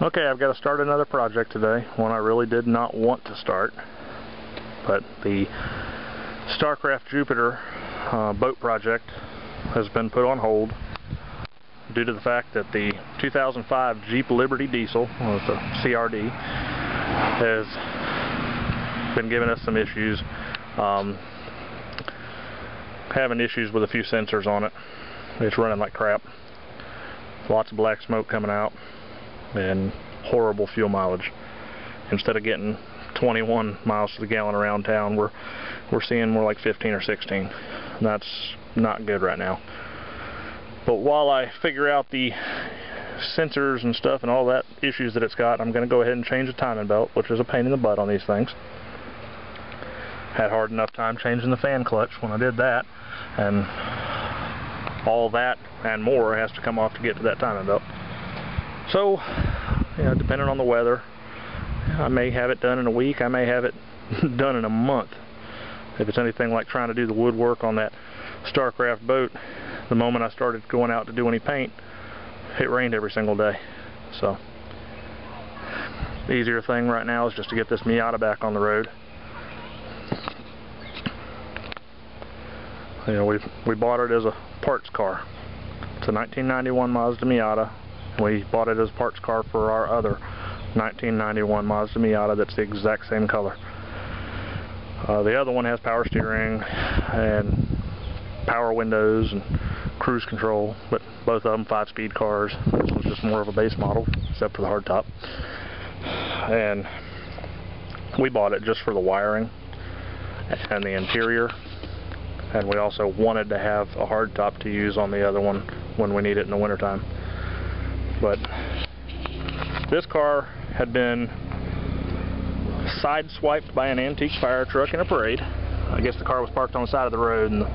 Okay, I've got to start another project today, one I really did not want to start, but the Starcraft Jupiter boat project has been put on hold due to the fact that the 2005 Jeep Liberty diesel, the CRD, has been giving us some issues, having issues with a few sensors on it. It's running like crap, lots of black smoke coming out, and horrible fuel mileage. Instead of getting 21 miles to the gallon around town, we're seeing more like 15 or 16. That's not good right now. But while I figure out the sensors and stuff and all that issues that it's got, I'm going to go ahead and change the timing belt, which is a pain in the butt on these things. Had hard enough time changing the fan clutch when I did that, and all that and more has to come off to get to that timing belt. So, you know, depending on the weather, I may have it done in a week, I may have it done in a month. If it's anything like trying to do the woodwork on that Starcraft boat, the moment I started going out to do any paint, it rained every single day. So, the easier thing right now is just to get this Miata back on the road. You know, we bought it as a parts car. It's a 1991 Mazda Miata. We bought it as a parts car for our other 1991 Mazda Miata that's the exact same color. The other one has power steering and power windows and cruise control, but both of them 5-speed cars. This one's just more of a base model, except for the hardtop. And we bought it just for the wiring and the interior. And we also wanted to have a hardtop to use on the other one when we need it in the wintertime. But this car had been sideswiped by an antique fire truck in a parade. I guess the car was parked on the side of the road, and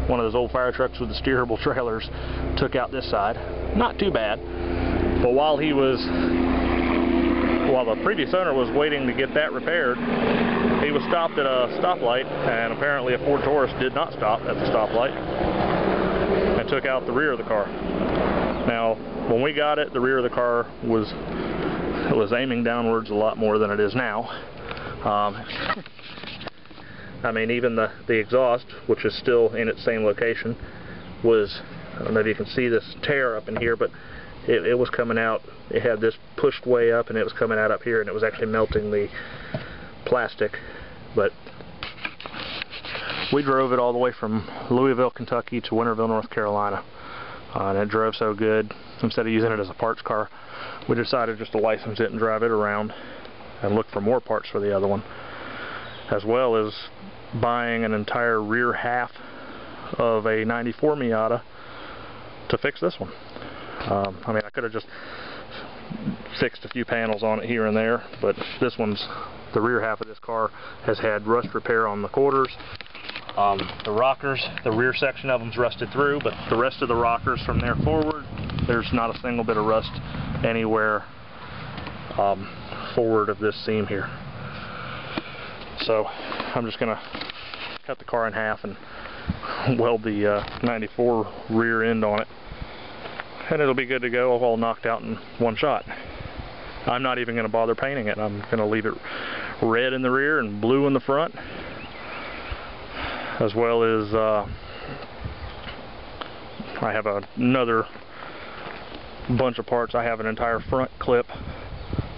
one of those old fire trucks with the steerable trailers took out this side. Not too bad, but while the previous owner was waiting to get that repaired, he was stopped at a stoplight, and apparently a Ford Taurus did not stop at the stoplight and took out the rear of the car. Now, when we got it, the rear of the car was aiming downwards a lot more than it is now. I mean, even the exhaust, which is still in its same location, was, I don't know if you can see this tear up in here, but it was coming out. It had this pushed way up, and it was coming out up here, and it was actually melting the plastic. But we drove it all the way from Louisville, Kentucky to Winterville, North Carolina. And it drove so good, instead of using it as a parts car, we decided just to license it and drive it around and look for more parts for the other one, as well as buying an entire rear half of a 94 Miata to fix this one. I mean, I could have just fixed a few panels on it here and there, but the rear half of this car has had rust repair on the quarters. The rockers, the rear section of them's rusted through, but the rest of the rockers from there forward, there's not a single bit of rust anywhere forward of this seam here. So I'm just going to cut the car in half and weld the 94 rear end on it, and it'll be good to go, all knocked out in one shot. I'm not even going to bother painting it. I'm going to leave it red in the rear and blue in the front, as well as I have another bunch of parts. I have an entire front clip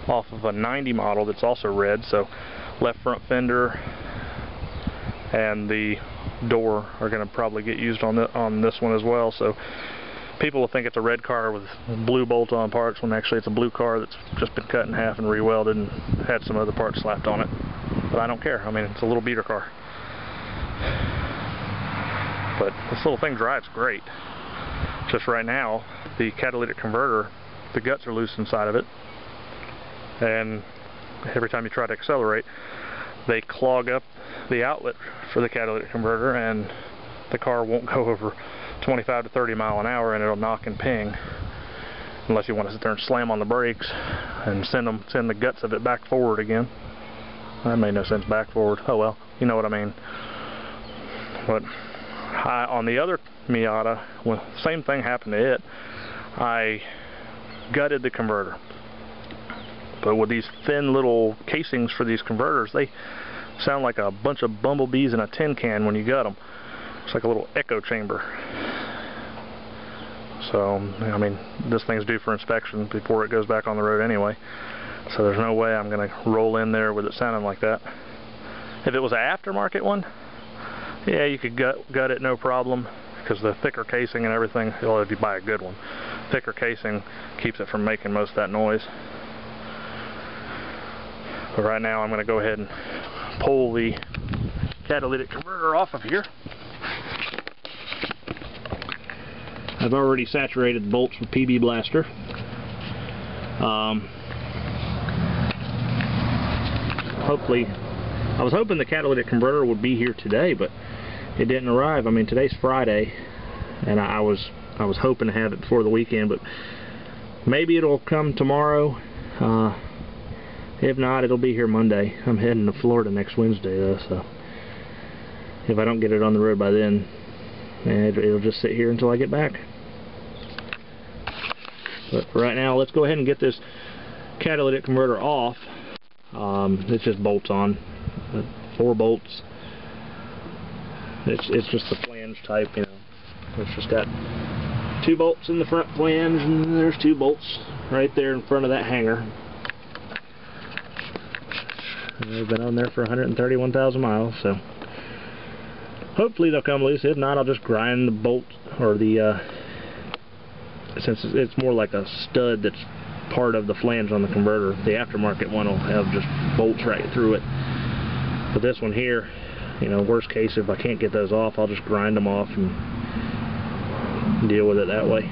off of a 90 model that's also red, so left front fender and the door are going to probably get used on this one as well. So people will think it's a red car with blue bolt-on parts, when actually it's a blue car that's just been cut in half and rewelded and had some other parts slapped on it. But I don't care. I mean, it's a little beater car. But this little thing drives great. Just right now, the catalytic converter, the guts are loose inside of it, and every time you try to accelerate, they clog up the outlet for the catalytic converter, and the car won't go over 25 to 30 mile an hour, and it'll knock and ping unless you want to sit there and slam on the brakes and send the guts of it back forward again. That made no sense, back forward. Oh well, you know what I mean. But on the other Miata, well, same thing happened to it. I gutted the converter. But with these thin little casings for these converters, they sound like a bunch of bumblebees in a tin can when you gut them. It's like a little echo chamber. So, I mean, this thing's due for inspection before it goes back on the road anyway. So there's no way I'm going to roll in there with it sounding like that. If it was an aftermarket one, yeah, you could gut it no problem, because the thicker casing and everything, well, if you buy a good one, thicker casing keeps it from making most of that noise. But right now I'm going to go ahead and pull the catalytic converter off of here. I've already saturated the bolts with PB Blaster. Hopefully, I was hoping the catalytic converter would be here today, but it didn't arrive. I mean, today's Friday, and I was hoping to have it before the weekend, but maybe it'll come tomorrow. If not, it'll be here Monday. I'm heading to Florida next Wednesday, though, so if I don't get it on the road by then, it'll just sit here until I get back. But for right now, let's go ahead and get this catalytic converter off. It's just bolts on, 4 bolts. It's just the flange type, you know. It's just got 2 bolts in the front flange, and there's 2 bolts right there in front of that hanger. And they've been on there for 131,000 miles, so hopefully they'll come loose. If not, I'll just grind the bolt, or the since it's more like a stud that's part of the flange on the converter. The aftermarket one will have just bolts right through it. But this one here, you know, worst case, if I can't get those off, I'll just grind them off and deal with it that way.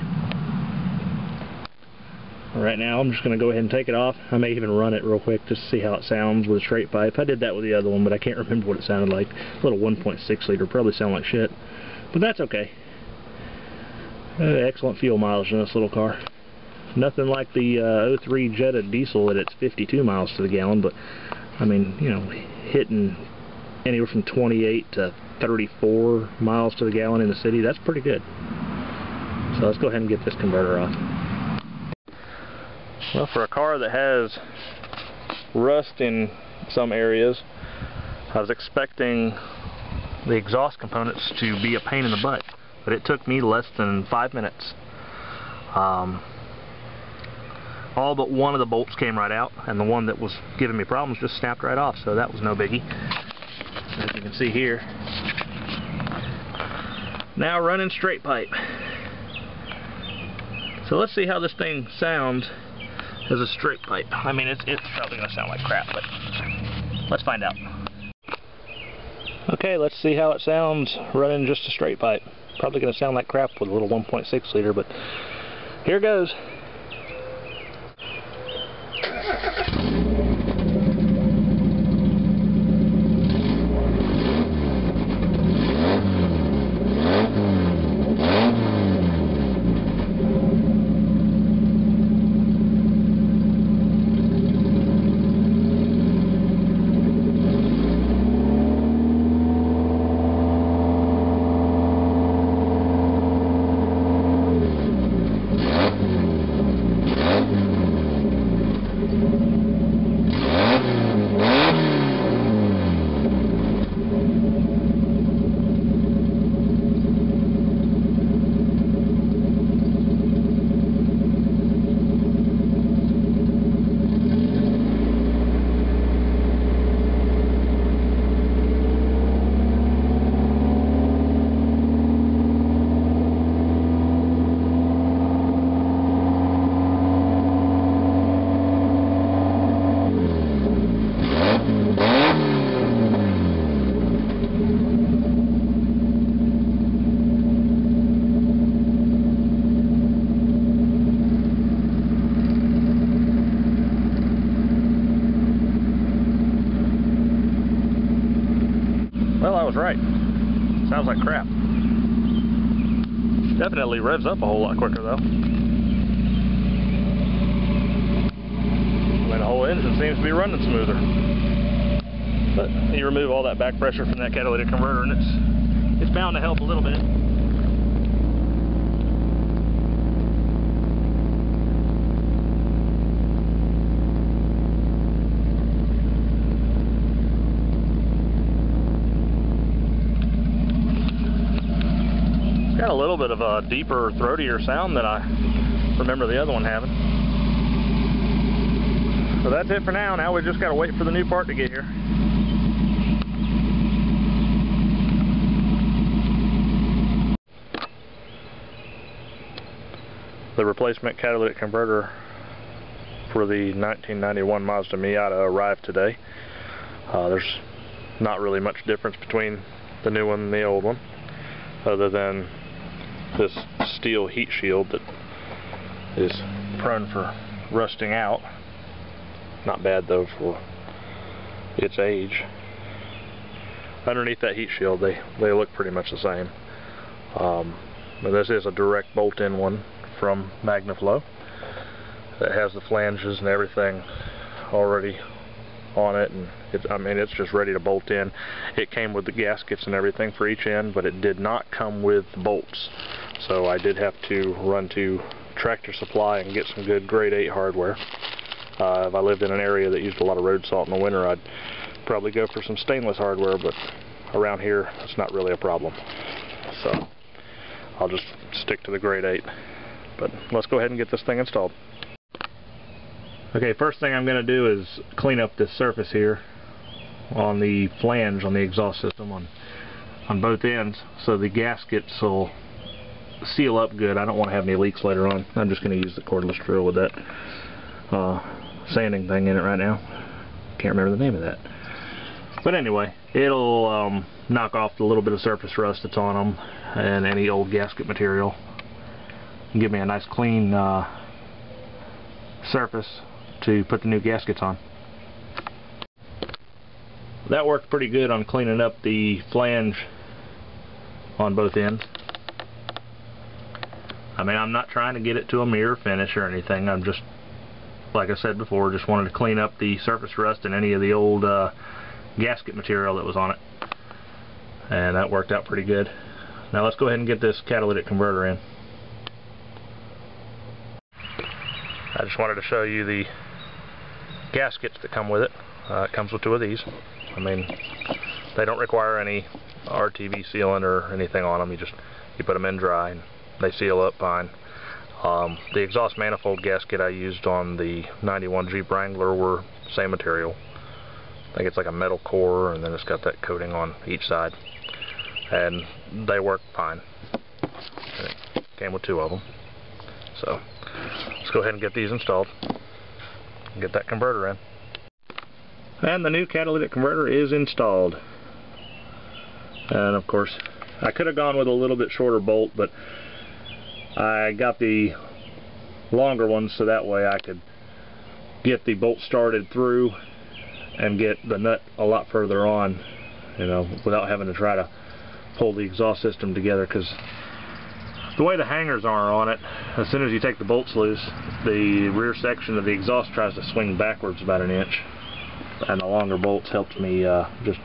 Right now, I'm just going to go ahead and take it off. I may even run it real quick just to see how it sounds with a straight pipe. I did that with the other one, but I can't remember what it sounded like. A little 1.6 liter, probably sound like shit, but that's okay. Excellent fuel mileage in this little car. Nothing like the 03 Jetta diesel at its 52 miles to the gallon, but I mean, you know, hitting anywhere from 28 to 34 miles to the gallon in the city, that's pretty good. So let's go ahead and get this converter off. Well, for a car that has rust in some areas, I was expecting the exhaust components to be a pain in the butt, but it took me less than 5 minutes. All but one of the bolts came right out, and the one that was giving me problems just snapped right off, so that was no biggie. As you can see here, now running straight pipe. So let's see how this thing sounds as a straight pipe. I mean, it's probably going to sound like crap, but let's find out. Okay, let's see how it sounds running just a straight pipe. Probably going to sound like crap with a little 1.6 liter, but here goes. Well, I was right. Sounds like crap. Definitely revs up a whole lot quicker though. I mean, the whole engine seems to be running smoother. But you remove all that back pressure from that catalytic converter and it's bound to help a little bit. little bit of a deeper, throatier sound than I remember the other one having. So that's it for now. Now we just got to wait for the new part to get here. The replacement catalytic converter for the 1991 Mazda Miata arrived today. There's not really much difference between the new one and the old one, other than this steel heat shield that is prone for rusting out. Not bad though for its age. Underneath that heat shield they look pretty much the same. But this is a direct bolt-in one from MagnaFlow. It has the flanges and everything already on it, and it's just ready to bolt in. It came with the gaskets and everything for each end, but it did not come with bolts. So I did have to run to Tractor Supply and get some good grade 8 hardware. If I lived in an area that used a lot of road salt in the winter, I'd probably go for some stainless hardware, but around here it's not really a problem. So I'll just stick to the grade 8. But let's go ahead and get this thing installed. Okay, first thing I'm going to do is clean up this surface here on the flange on the exhaust system on both ends, so the gaskets will seal up good. I don't want to have any leaks later on. I'm just going to use the cordless drill with that sanding thing in it right now. Can't remember the name of that. But anyway, it'll knock off the little bit of surface rust that's on them and any old gasket material. Give me a nice clean surface to put the new gaskets on. That worked pretty good on cleaning up the flange on both ends. I mean, I'm not trying to get it to a mirror finish or anything. I'm just, like I said before, just wanted to clean up the surface rust and any of the old gasket material that was on it. And that worked out pretty good. Now let's go ahead and get this catalytic converter in. I just wanted to show you the gaskets that come with it. It comes with 2 of these. I mean, they don't require any RTV sealant or anything on them. You put them in dry and they seal up fine. The exhaust manifold gasket I used on the 91 Jeep Wrangler were same material. I think it's like a metal core, and then it's got that coating on each side. And they work fine. It came with 2 of them. So let's go ahead and get these installed and get that converter in. And the new catalytic converter is installed. And of course, I could have gone with a little bit shorter bolt, but I got the longer one so that way I could get the bolt started through and get the nut a lot further on, you know, without having to try to pull the exhaust system together, because the way the hangers are on it, as soon as you take the bolts loose, the rear section of the exhaust tries to swing backwards about 1 inch, and the longer bolts helped me just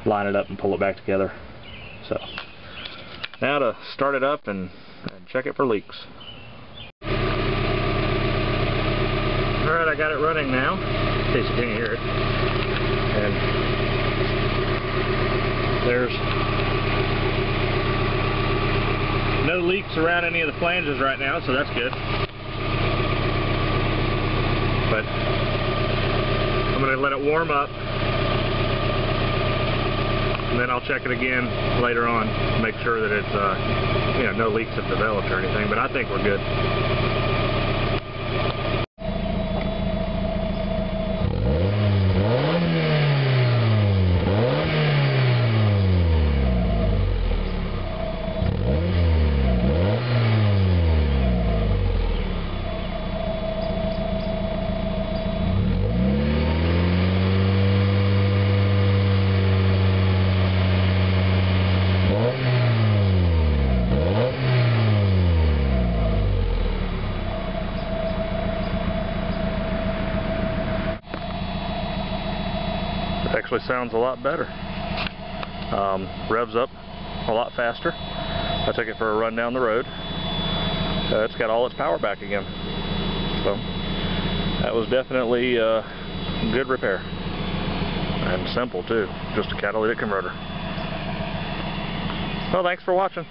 line it up and pull it back together. So now to start it up and check it for leaks. Alright, I got it running now, in case you can't hear it. And there's no leaks around any of the flanges right now, so that's good. But I'm going to let it warm up, and then I'll check it again later on, make sure that it's, you know, no leaks have developed or anything, but I think we're good. Actually sounds a lot better. Revs up a lot faster. I took it for a run down the road. It's got all its power back again. So that was definitely a good repair. And simple too. Just a catalytic converter. Well, thanks for watching.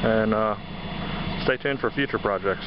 and stay tuned for future projects.